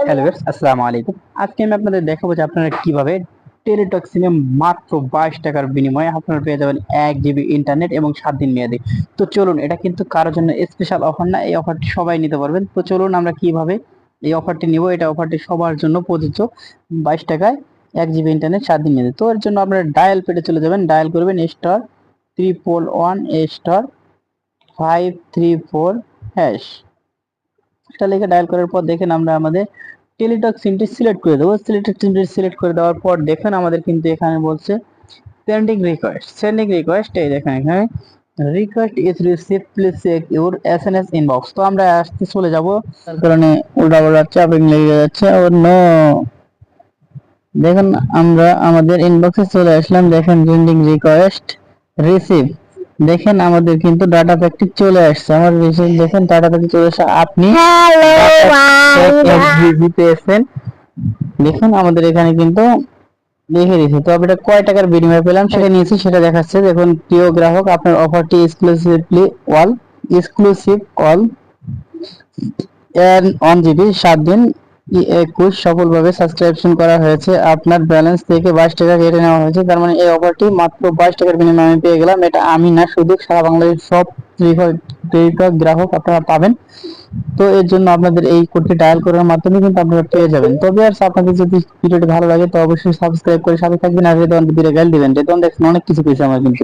Hello viewers, আসসালামু আলাইকুম। আজকে আমি আপনাদের দেখাবো যে আপনারা কিভাবে টেলিটক সিমে মাত্র 22 টাকার বিনিময়ে আপনারা পেয়ে যাবেন 1 জিবি ইন্টারনেট এবং 7 দিন মেয়াদি। তো চলুন, এটা কিন্তু কারোর জন্য স্পেশাল অফার না, এই অফারটি সবাই নিতে পারবেন। তো চলুন আমরা কিভাবে এই অফারটি নিব। এটা অফারটি সবার জন্য প্রযোজ্য। 22 টাকায় 1 জিবি ইন্টারনেট 7 দিন মেয়াদি। তো এর জন্য আপনারা ডায়াল পেডে চলে যাবেন, ডায়াল করবেন স্টার 311 স্টার 534 হ্যাশ। এটা লিখে ডায়াল করার পর দেখেন আমরা আমাদের টেলিটক সিমটি সিলেক্ট করে দেবো। সিলেক্ট করে দেওয়ার পর দেখেন আমাদের কিন্তু এখানে বলছে সেন্ডিং রিকোয়েস্ট। এই দেখেন এখানে request is receive, please check your SNS inbox. তো আমরা আসতে চলে যাব, তার কারণে উল্টাপাল্টা চাপিং লেগে যাচ্ছে। ও নো, দেখেন আমরা আমাদের ইনবক্সে চলে আসলাম। দেখেন সেন্ডিং রিকোয়েস্ট রিসিভ, দেখেন আমাদের কিন্তু ডাটা প্যাকটি চলে আসছে। আমার দেখেন ডাটা প্যাকটি চলে আসছে। আপনি পেয়েছেন, দেখুন আমাদের এখানে কিন্তু লিখে দিয়েছে। তো আমি এটা কয় টাকার বিনিময়ে পেলাম সেটা নিয়েছি, সেটা দেখাচ্ছে। দেখুন, প্রিয় গ্রাহক, আপনার অফারটি এক্সক্লুসিভ অল এন্ড 1 জিবি 7 দিন 21 সফলভাবে সাবস্ক্রিপশন করা হয়েছে। আপনার ব্যালেন্স থেকে 22 টাকা কেটে নেওয়া হয়েছে। তার মানে এই অফারটি মাত্র 22 টাকার বিনিময়ে আমি পেয়ে গেলাম। এটা আমি না, শুধু সারা বাংলাদেশের সব টেলিটক গ্রাহক আপনারা পাবেন। তো এর জন্য আপনাদের এই কোডটি ডায়াল করার মাধ্যমে কিন্তু আপনারা পেয়ে যাবেন। তবে আর আপনাদের যদি ভিডিওটি ভালো লাগে তো অবশ্যই সাবস্ক্রাইব করে সাথে থাকবেন। আর রেদওয়ান ভিডিও গাইল দিবেন। রেদওয়ান দেখছেন অনেক কিছু পেয়েছে আমার কিন্তু।